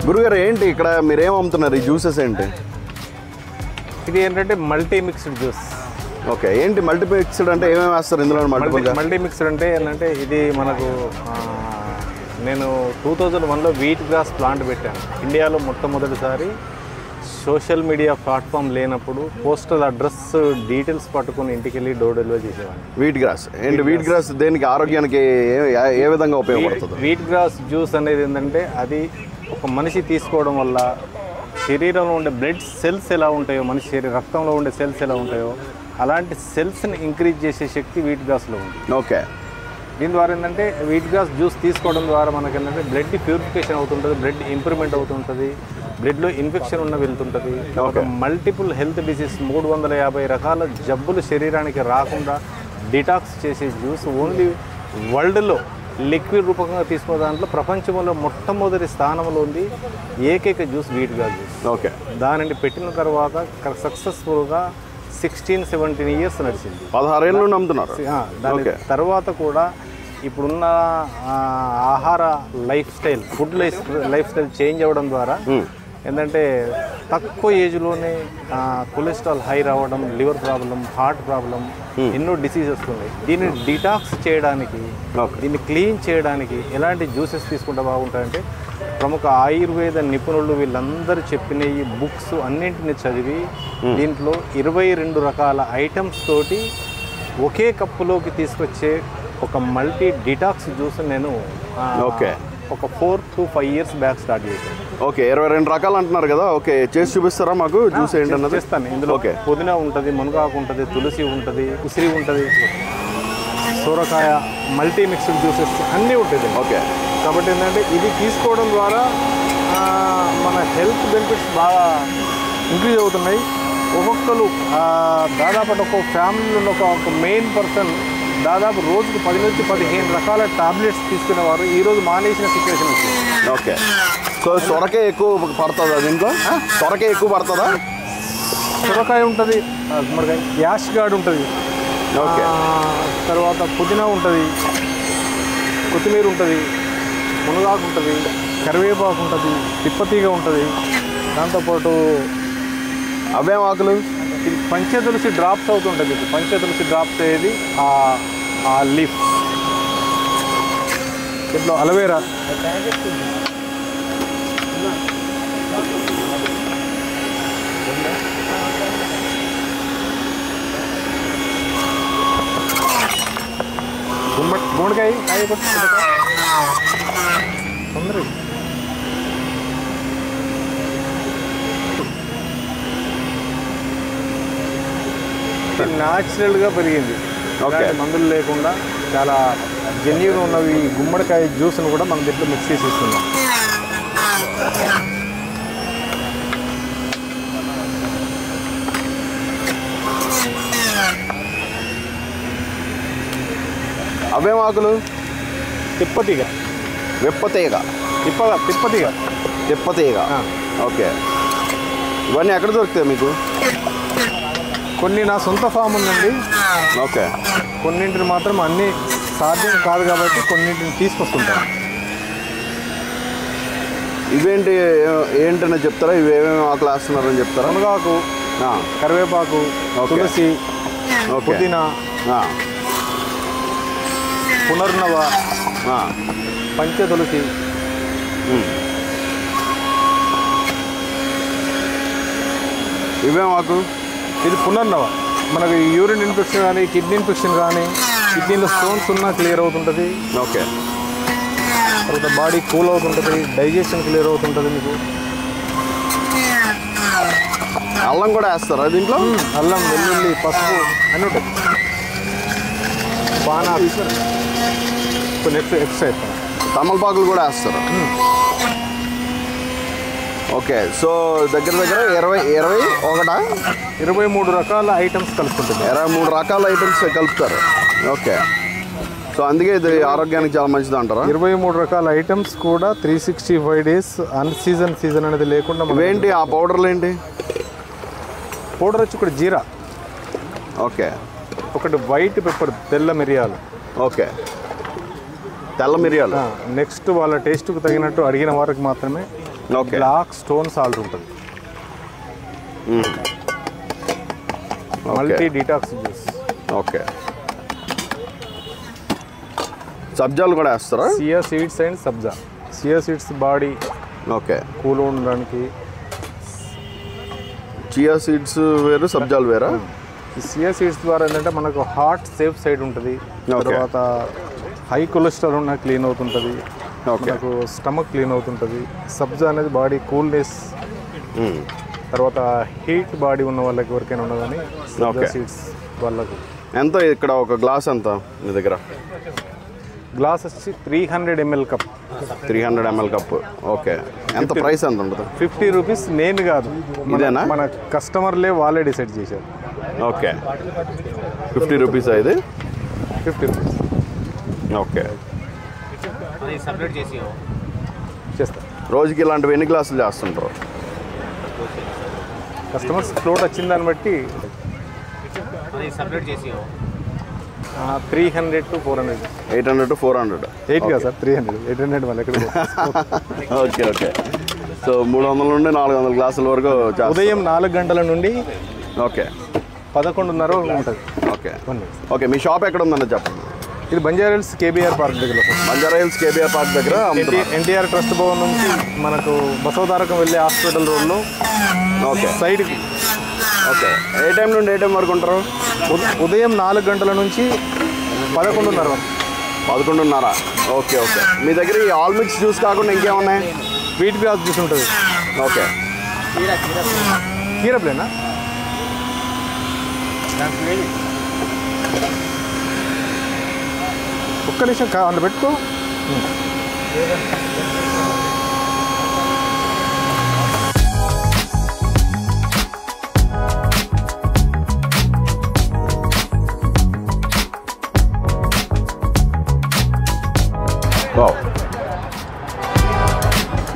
గురుగారు ఏంటి ఇక్కడ మీరేం అమ్ముతున్నారు? ఈ జ్యూసెస్ ఏంటి? ఇది ఏంటంటే మల్టీ మిక్స్డ్ జ్యూస్. ఓకే, ఏంటి మల్టీ మిక్స్డ్ అంటే ఏమేమి వేస్తారు ఇందులో? మల్టీ మిక్స్డ్ అంటే ఏంటంటే ఇది మనకు నేను 2001లో వీట్ గ్రాస్ ప్లాంట్ పెట్టాను. ఇండియాలో మొట్టమొదటిసారి సోషల్ మీడియా ప్లాట్ఫామ్ లేనప్పుడు పోస్టల్ అడ్రస్ డీటెయిల్స్ పట్టుకుని ఇంటికి వెళ్ళి డోర్ డెలివరీ చేసేవాడిని. వీట్ గ్రాస్ ఏంటి? వీట్ గ్రాస్ దేనికి, ఆరోగ్యానికి ఏ విధంగా ఉపయోగపడుతుంది? వీట్ గ్రాస్ జ్యూస్ అనేది ఏంటంటే అది ఒక మనిషి తీసుకోవడం వల్ల శరీరంలో ఉండే బ్లడ్ సెల్స్ ఎలా ఉంటాయో, మనిషి రక్తంలో ఉండే సెల్స్ ఎలా ఉంటాయో అలాంటి సెల్స్ని ఇంక్రీజ్ చేసే శక్తి వీట్ గ్రాస్లో ఉంది. ఓకే, దీని ద్వారా ఏంటంటే వీట్ గ్రాస్ జ్యూస్ తీసుకోవడం ద్వారా మనకి ఏంటంటే బ్లడ్ ప్యూరిఫికేషన్ అవుతుంటుంది, బ్లడ్ ఇంప్రూవ్మెంట్ అవుతుంటుంది, బ్లడ్లో ఇన్ఫెక్షన్ ఉన్న వెళ్తుంటుంది. ఒక మల్టిపుల్ హెల్త్ డిసీజ్ 350 రకాల జబ్బులు శరీరానికి రాకుండా డిటాక్స్ చేసే జ్యూస్ ఓన్లీ వరల్డ్లో లిక్విడ్ రూపంగా తీసుకున్న దాంట్లో ప్రపంచంలో మొట్టమొదటి స్థానంలో ఉంది ఏకైక juice wheat grass juice. Okay, దానిని పెట్టిన తర్వాత సక్సెస్ఫుల్గా 16-17 ఇయర్స్ నడిచింది. 16 ఏళ్ళ నుండి అమ్ముతున్నారు. దాని తర్వాత కూడా ఇప్పుడున్న ఆహార ఫుడ్ లైఫ్ స్టైల్ చేంజ్ అవ్వడం ద్వారా ఏంటంటే తక్కువ ఏజ్లోనే కొలెస్ట్రాల్ హై రావడం, లివర్ ప్రాబ్లం, హార్ట్ ప్రాబ్లం, ఎన్నో డిసీజెస్ వస్తున్నాయి. దీన్ని డిటాక్స్ చేయడానికి, దీన్ని క్లీన్ చేయడానికి ఎలాంటి జ్యూసెస్ తీసుకుంటే బాగుంటాయంటే ప్రముఖ ఆయుర్వేద నిపుణులు వీళ్ళందరూ చెప్పిన ఈ బుక్స్ అన్నింటిని చదివి దీంట్లో 22 రకాల ఐటమ్స్ తోటి ఒకే కప్పులోకి తీసుకొచ్చే ఒక మల్టీ డిటాక్స్ జ్యూస్ నేను ఒక 4 to 5 years బ్యాక్ స్టార్ట్ చేశాను. ఓకే, 22 రకాలు అంటున్నారు కదా. ఓకే, చేసి చూపిస్తారా మాకు? జ్యూస్ ఏంటన్నది చేస్తాను. ఇందులో పుదీనా ఉంటుంది, మునగాకు ఉంటుంది, తులసి ఉంటుంది, ఉసిరి ఉంటుంది, సోరకాయ, మల్టీ మిక్స్డ్ జ్యూసెస్ అన్నీ ఉంటుంది. ఓకే, కాబట్టి ఏంటంటే ఇది తీసుకోవడం ద్వారా మన హెల్త్ బెనిఫిట్స్ బాగా ఇంక్రీజ్ అవుతున్నాయి. ఒక్కొక్కరు దాదాపు ఒక ఫ్యామిలీలో ఒక మెయిన్ పర్సన్ దాదాపు రోజుకు 10 నుంచి 15 రకాల టాబ్లెట్స్ తీసుకునేవారు ఈరోజు మానేసిన సిచ్యువేషన్ వచ్చింది. ఓకే, సో సొరకాయ ఎక్కువ పడుతుందా దీంట్లో? సొరకాయ ఎక్కువ పడుతుందా? సొరకాయ ఉంటుంది, గుమ్మడికాయ, యాష్ గార్డ్ ఉంటుంది, ఓకే, తర్వాత పుదీనా ఉంటుంది, కొత్తిమీర ఉంటుంది, మునగాకు ఉంటుంది, కరివేపాకు ఉంటుంది, తిప్పతీగ ఉంటుంది. దాంతోపాటు అవేం ఆకులు? ఇది పంచతులసి డ్రాప్స్ అవుతుంటుంది. పంచతులసి డ్రాప్స్ అయ్యేది ఆ లీఫ్. దీంట్లో అలోవేరా, గుమ్మడికాయ తొందర న్యాచురల్గా పెరిగింది. మందులు లేకుండా చాలా జెన్యూన్ ఉన్నవి. గుమ్మడికాయ జ్యూస్ను కూడా మనం దీంట్లో మిక్స్ చేసి ఇస్తున్నాం. అవేం ఆకులు? తిప్పతీగ, తిప్పతీగ. తిప్పతీగ. ఓకే, ఇవన్నీ ఎక్కడ దొరుకుతాయి మీకు? కొన్ని నా సొంత ఫామ్ ఉందండి. ఓకే, కొన్నింటిని మాత్రం అన్నీ సాధ్యం కాదు కాబట్టి కొన్నింటిని తీసుకొస్తుంటాను. ఇవేంటి ఏంటనే చెప్తారా? ఇవి ఏమేమి ఆకులు వేస్తున్నారని చెప్తారా? మునగాకు, కరివేపాకు, తులసి, పుదీనా, పునర్నవ, పంచతులసి, ఇవేం ఆకు? ఇది పునర్నవ. మనకి యూరిన్ ఇన్ఫెక్షన్ కానీ, కిడ్నీ ఇన్ఫెక్షన్ కానీ, కిడ్నీలో స్టోన్స్ ఉన్నా క్లియర్ అవుతుంటుంది. ఓకే, తర్వాత బాడీ కూల్ అవుతుంటుంది, డైజెషన్ క్లియర్ అవుతుంటుంది. మీకు అల్లం కూడా వేస్తారా దీంట్లో? అల్లం, వెల్లుల్లి, పసుపు అన్నీ ఉంటాయి. బాగా కొన్ని ఎక్స్ట్రా తమలపాకులు కూడా వేస్తారు. ఓకే, సో దగ్గర 23 రకాల ఐటమ్స్ కలుపుకుంటుంది. 23 రకాల ఐటమ్స్ కలుపుతారు. ఓకే, సో అందుకే ఇది ఆరోగ్యానికి చాలా మంచిది అంటారా? 23 రకాల ఐటమ్స్ కూడా 365 days సీజన్ అనేది లేకుండా. ఏంటి ఆ పౌడర్లు ఏంటి? పౌడర్ వచ్చి ఒకటి జీరా, ఓకే, ఒకటి వైట్ పెప్పర్, తెల్ల మిరియాలు. ఓకే, తెల్ల మిరియాలు. నెక్స్ట్ వాళ్ళ టేస్ట్కు తగినట్టు అడిగిన వారికి మాత్రమే ఓకే బ్లాక్ స్టోన్ సాల్ట్ ఉంటుంది, మల్టీ డిటాక్స్ జ్యూస్. ఓకే, సబ్జాలు కూడా వేస్తారా? Chia seeds and sabja. Chia seeds body okay cool ఉండడానికి, చియా సీడ్స్ వేరు, సబ్జాలు వేరా? సియా సీడ్స్ ద్వారా ఏంటంటే మనకు హార్ట్ సేఫ్ సైడ్ ఉంటుంది, తర్వాత హై కొలెస్ట్రాల్ ఉన్న క్లీన్ అవుతుంటుంది, మనకు స్టమక్ క్లీన్ అవుతుంటుంది. సబ్జా అనేది బాడీ కూల్నెస్, తర్వాత హీట్ బాడీ ఉన్న వాళ్ళకి ఎవరికైనా ఉన్నదని సబ్జా సీడ్స్ వాళ్ళకు. ఎంత ఇక్కడ ఒక గ్లాస్ ఎంత మీ దగ్గర? గ్లాస్ వచ్చి 300 ml cup. 300 ml cup. Okay, ఎంత ప్రైస్ ఎంత ఉంటుంది? 50 రూపీస్. నేను కాదు, ఇదేనా? మన కస్టమర్లే వాళ్ళే డిసైడ్ చేశారు. ఓకే, 50 రూపీస్ ఇది? 50 రూపీస్. ఓకే, చేస్తా. రోజుకి ఇలాంటివి ఎన్ని గ్లాసులు చేస్తుంటారు? కస్టమర్స్ ఫ్లోట్ వచ్చిన దాన్ని బట్టి 300 to 400. 800 to 400. 8 కాదు సార్, 300. 800 మళ్ళీ ఎక్కడ. ఓకే ఓకే, సో 300 నుండి 400 గ్లాసుల వరకు ఉదయం 4 గంటల నుండి ఓకే 11:30 ఉంటుంది. ఓకే ఓకే, మీ షాప్ ఎక్కడ ఉందండి చెప్పండి. ఇది బంజారాహిల్స్ కేబీఆర్ పార్క్ దగ్గర. బంజారాహిల్స్ కేబీఆర్ పార్క్ దగ్గర ఎన్టీఆర్ ట్రస్ట్ భవన్ నుంచి మనకు బసవతారకం వెళ్ళే హాస్పిటల్ రోడ్లో ఓకే సైడ్కి. ఓకే, ఏ టైం నుండి ఏ టైం వరకు ఉంటారు? ఉదయం 4 గంటల నుంచి 11:30 వరకు. 11:30. ఓకే ఓకే, మీ దగ్గర ఈ ఆల్ మిక్స్ జ్యూస్ కాకుండా ఇంకేమున్నాయి? వీట్ గ్రాస్ జ్యూస్ ఉంటుంది. ఓకే, కీరప్లేనా? ఒక్క నిమిషం అందులో పెట్టుకో.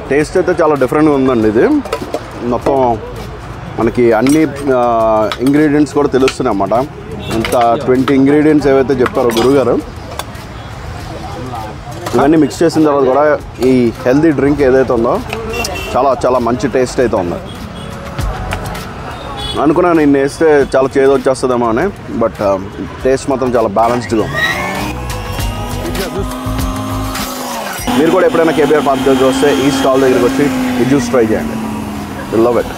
టేస్ట్ అయితే చాలా డిఫరెంట్గా ఉందండి. ఇది మొత్తం మనకి అన్ని ఇంగ్రీడియంట్స్ కూడా తెలుస్తున్నాయి అన్నమాట. ఇంత 20 ఇంగ్రీడియంట్స్ ఏవైతే చెప్పారో గురుగారు, ఇవన్నీ మిక్స్ చేసిన తర్వాత కూడా ఈ హెల్తీ డ్రింక్ ఏదైతే ఉందో చాలా చాలా మంచి టేస్ట్ అయితే ఉంది. అనుకున్నాను నేను వేస్తే చాలా చేదు వచ్చేస్తుందేమో అని, బట్ టేస్ట్ మాత్రం చాలా బ్యాలెన్స్డ్గా ఉంది. మీరు కూడా ఎప్పుడైనా కేబీఆర్ పార్క్ దగ్గర వస్తే ఈ స్టాల్ దగ్గరికి వచ్చి ఈ జ్యూస్ ట్రై చేయండి. You love it.